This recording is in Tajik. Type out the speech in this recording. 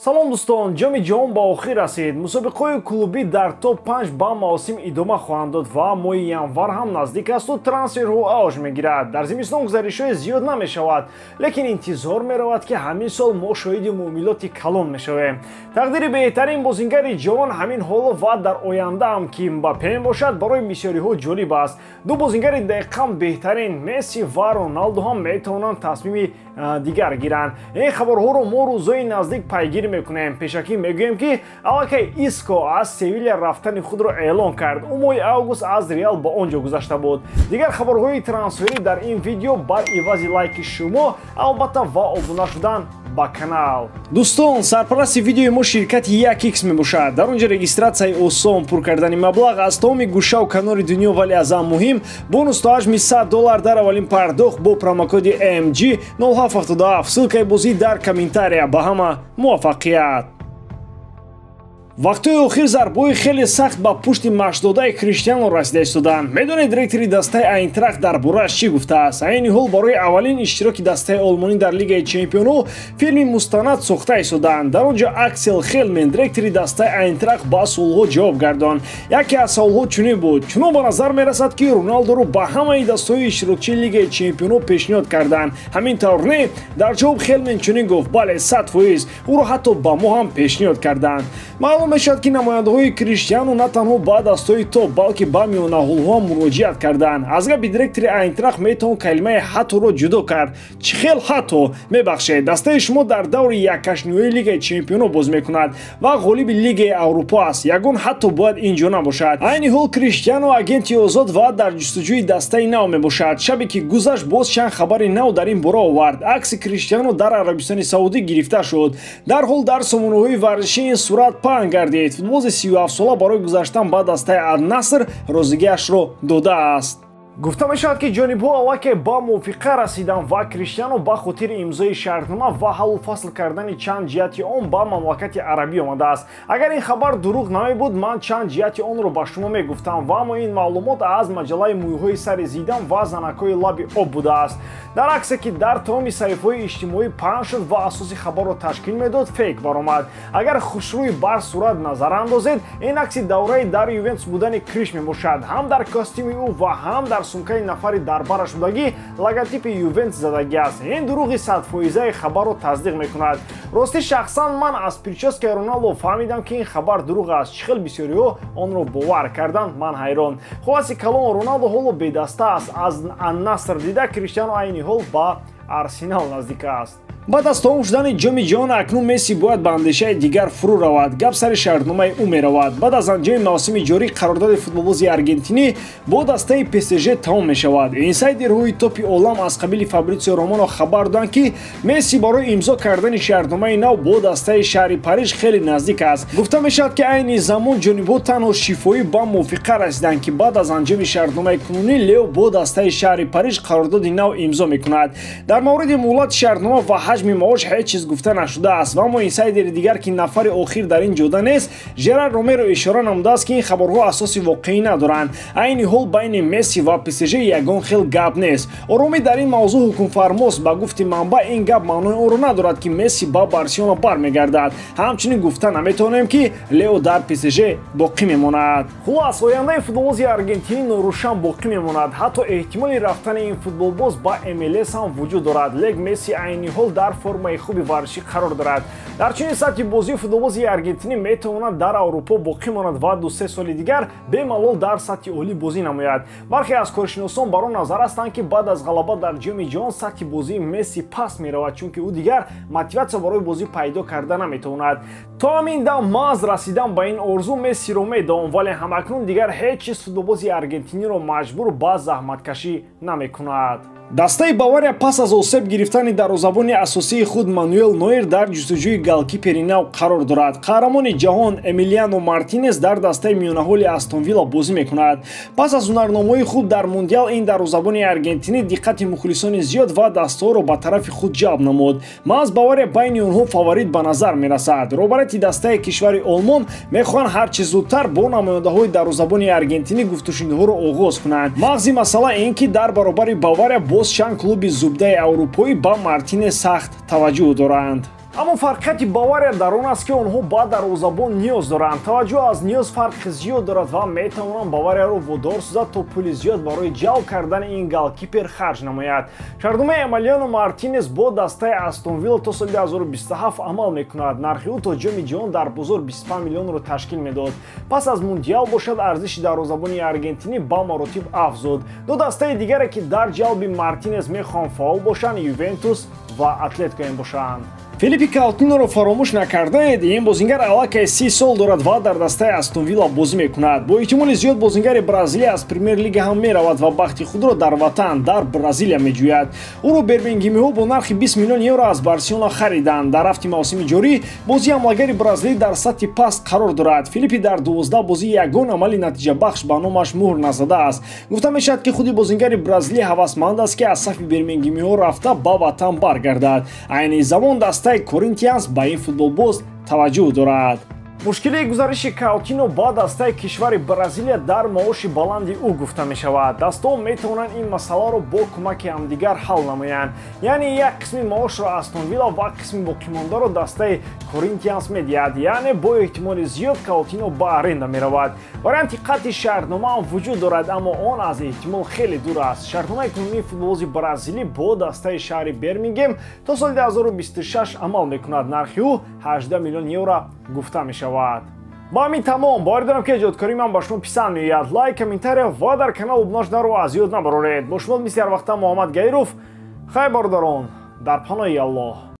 салом дӯстон, ҷоми ҷаҳон ба охир расид. Мусобиқаҳои клубӣ дар топ 5 ба мавсим идома хоҳанд дод ва моҳи январ ҳам наздик асту трансферҳо авҷ мегирад. Дар зимистон гузаришҳои зиёд намешавад, лекин интизор меравад ки ҳамин сол мо шоҳиди муомилоти калон мешавем. Тақдири беҳтарин бозингари ҷаҳон ҳамин ҳоло ва дар оянда ҳам ки Мбаппе бошад барои бисёриҳо ҷолиб аст. Ду бозингари дақиқан беҳтарин Месси ва Роналду ҳам метавонанд тасмими дигар гиранд. Ин хабарҳоро мо рӯзҳои наздик пайгирӣ мекунем. Пешакӣ мегӯем ки аллакай Иско аз Севилья рафтани худро эълон кард. Ӯ моҳи август аз Реал ба он ҷо гузашта буд. Дигар хабарҳои трансферӣ дар ин видео бар ивази лайки шумо, албатта ва обуна шудан ба канал. Дӯстон, сарпарасти видеои мо ширкати 1x мебошад. Дар он ҷо регистратсияи осон, пур кардани маблағ аз тамоми гӯшаву канори дунё, вале аз ҳам муҳим бонус то ҳаҷми $100 дар аввалин пардохт бо промокоди AMG 0777. Ссилкаи бозӣ дар комментария. Ба ҳама муваффақият. вақтҳои охир зарбаҳои хеле сахт ба пушти машдодаи Криштиану расида истоданд. Медонед директори дастаи Айнтрахт дар борааш чӣ гуфтааст? Айни ҳол барои аввалин иштироки дастаи олмонӣ дар Лигаи Чемпионҳо филми мустанад сохта истоданд. Дар он ҷо Аксел Хелмен, директори дастаи Айнтрахт, ба суолҳо ҷавоб гардонд. Яке аз суолҳо чунин буд: чунон ба назар мерасад, ки Роналдоро ба ҳамаи дастаҳои иштирокчии Лигаи Чемпионҳо пешниҳод карданд. Ҳамин тавр не? Дар ҷавоб Хелмен чунин гуфт: бале, 100%. Ӯро ҳатто ба мо ҳам пешниҳод карданд. Маълум мешавад, ки намояндаҳои Криштиану на танҳо ба дастаҳои топ, балки ба миёнаҳолҳо ҳам муроҷиат карданд. Аз габи директори Айнтрахт метавон калимаи ҳаторо ҷудо кард. Чӣ хел ҳато? Мебахшед, дастаи шумо дар даври яккашниҳои Лигаи Чемпионҳо боз мекунад ва ғолиби Лигаи Аврупо аст. Ягон ҳатто бояд ин ҷо набошад. Айни ҳол Криштиану агенти озод ва дар ҷустуҷӯи дастаи нав мебошад. Шабе ки гузашт боз чанд хабари нав дар ин бора овард. Акси Криштиану дар Арабистони Саудӣ гирифта шуд. Дарҳол дар сомонаҳои варзишӣ ин сурат паҳн гардид. Футболизи 37-сола барои гузаштан ба дастаи Ан-Наср розигиашро додааст. гуфта мешавад, ки ҷонибҳо аллакай ба мувофиқа расиданд ва Криштиану ба хотири имзои шартнома ва ҳаллу фасл кардани чанд ҷиҳати он ба мамлакати арабӣ омадааст. Агар ин хабар дурӯғ намебуд, ман чанд ҷиҳати онро ба шумо мегуфтам ва аммо ин маълумот аз маҷаллаи мӯйҳои сари зидан ва занакҳои лаби об будааст. дар аксе ки дар тамоми саҳифаҳои иҷтимоӣ паҳн шуд ва асоси хабарро ташкил медод, фейк баромад. Агар хушрӯи бар сурат назар андозед, ин акси давраи дар Ювентус будани Криш мебошад. Ҳам дар костюми ӯ ва ҳам дар сумкаи нафари дарбара шудагӣ логотипи Ювентус задагӣ аст. Ин дурӯғи 100%-ии хабарро tasdiq мекунад. Рости шахсан ман аз прическаи Роналдо фаҳмидам, ки ин хабар дурӯғ аст. Чӣ хел бисёриҳо онро бовар карданд, ман ҳайрон. Хулоси калон, Роналдо ҳоло бедаста аст. Аз Ан-Наср дида, Криштиану айни ҳол ба Арсенал наздик аст. баъд аз тамом шудани ҷоми ҷаҳон акнун Месси бояд ба андешаи дигар фурӯ равад. гап сари шартномаи ӯ меравад. баъд аз анҷоми мавсими ҷорӣ қарордоди футболбози аргентинӣ бо дастаи ПСЖ тамом мешавад. Инсайдерҳои топи олам аз қабили Фабрицио Романо хабар доданд, ки Месси барои имзо кардани шартномаи нав бо дастаи шаҳри Париж хеле наздик аст. гуфта мешавад, ки айни замон ҷонибҳо танҳо шифоӣ ба мувофиқа расиданд, ки баъд аз анҷоми шартномаи кунунӣ Лео бо дастаи шаҳри Париж қарордоди нав имзо мекунад. дар мавриди муҳлати шартнома ва ҳаҷми маош ҳеҷ чиз гуфта нашудааст ва аммо инсайдери дигар, ки нафари охир дар ин ҷода нест, Жерар Ромеро ишора намудааст, ки ин хабарҳо асоси воқеӣ надоранд. айни ҳол байни Месси ва ПСЖ ягон хел гап нест. оромӣ дар ин мавзӯъ ҳукмфармост. ба гуфти манбаъ, ин гап маънои онро надорад, ки Месси ба Барселона бармегардад. ҳамчунин гуфта наметавонем, ки Лео дар ПСЖ боқӣ мемонад. хулас, ояндаи футболбози аргентинӣ норӯшан боқӣ мемонад. ҳатто эҳтимоли рафтани ин футболбоз ба MLS ҳам вуҷуд дорад. лек Месси айни ҳол дар формаи хуби варзишӣ қарор дорад. дар чунин сатҳи бозии футболбози аргентинӣ метавонад дар Аврупо боқӣ монад ва 2-3 соли дигар бемалол дар сатҳи олӣ бозӣ намояд. бархе аз коршиносон бар он назар ҳастанд, ки баъд аз ғалаба дар ҷоми ҷаҳон сатҳи бозии Месси паст меравад, чунки ӯ дигар мотиватсия барои бозӣ пайдо карда наметавонад. то ҳамин дам маҳз расидан ба ин орзу Мессиро медоам, вале ҳамакнун дигар ҳеҷ чиз футболбози аргентиниро маҷбур ба заҳматкашӣ намекунад. дастаи Бавария пас аз осеб гирифтани дарвозабони асосии худ Мануэл Нойер дар ҷустуҷӯи голкипери нав қарор дорад. қаҳрамони ҷаҳон Эмилиано Мартинес дар дастаи миёнаҳоли Астон Вилла бозӣ мекунад. пас аз ҳунарномаи худ дар Мундиал, ин дарвозабони аргентинӣ диққати мухлисони зиёд ва дастаҳоро ба тарафи худ ҷалб намуд. маҳз Бавария байни онҳо фаворит ба назар мерасад. роҳбарияти дастаи кишвари Олмон мехоҳанд ҳарчи зудтар бо намояндаҳои дарвозабони аргентинӣ гуфтушунидҳоро оғоз кунанд. мағзи масъала ин, ки дар баробари Бавария боз чанд клуби зубдаи аврупоӣ ба Мартинес сахт таваҷҷӯҳ доранд. аммо фарқияти Бавария дар он аст ки онҳо ба дарвозабон ниёз доранд. Таваҷҷӯҳ аз ниёз фарқи зиёд дорад ва метавонанд Баварияро водор созад то пули зиёд барои ҷалб кардани ин голкипер харҷ намояд. Шаҳрномаи Эмилиано Мартинес бо дастаи Астон Вилла то соли 2027 амал мекунад. Нархи ӯ то ҷоми ҷаҳон дар бозор 25 миллионро ташкил медод. Пас аз мундиал бошад арзиши дарвозабони аргентинӣ ба маротиб афзуд. Ду дастаи дигаре ки дар ҷалби Мартинес мехоҳанд фаъол бошанд Ювентус ва Атлетико бошанд. Филиппи Каутиноро фаромӯш накардаед. Ин бозингар аллакай 30 сол дорад ва дар дастаи Астон Вилла бозӣ мекунад. Бо эҳтимоли зиёд бозингари Бразилия аз Премер Лига ҳам меравад ва бахти худро дар ватан дар Бразилия меҷӯяд. Ӯро бермингемиҳо бо нархи 20 миллион евро аз Барселона хариданд. Дар ҳафти мавсими ҷорӣ бозии ҳамлагари бразилӣ дар сатҳи паст қарор дорад. Филиппи дар 12 бозӣ ягон амали натиҷабахш ба номаш муҳр назадааст. Гуфта мешавад ки худи бозингари бразилӣ ҳавасманд аст ки аз сафи бермингемиҳо рафта ба ватан баргардад. Айни замон Коринтианс ба ин футболбоз таваҷҷӯҳ дорад. мушкили гузариши Каутино ба дастаи кишвари Бразилия дар маоши баланди ӯ гуфта мешавад. Дастаҳо метавонанд ин масъаларо бо кӯмаки ҳамдигар ҳал намоянд. Яъне як қисми маошро Астон Вилла ва қисми боқимондаро дастаи Коринтианс медиҳад. Яъне бо эҳтимоли зиёд Каутино ба аренда меравад. Варианти қатъи шаҳрнома ҳам вуҷуд дорад, аммо он аз эҳтимол хеле дур аст. Шаҳрномаи кунунии футболбози бразилӣ бо дастаи шаҳри Бермингем то соли 2026 амал мекунад. Нархи ӯ 18 миллион евро гуфта мешавад. ба ҳамин тамом. боварӣ дорам ки эҷодкории ман ба шумо писанд меояд. лайк, комментария ва дар канал обуна шуданро аз ёд набароред. бо шумо мисли ҳар вақта Муҳаммад Гаиров. хай бародарон, дар паноҳи Аллоҳ.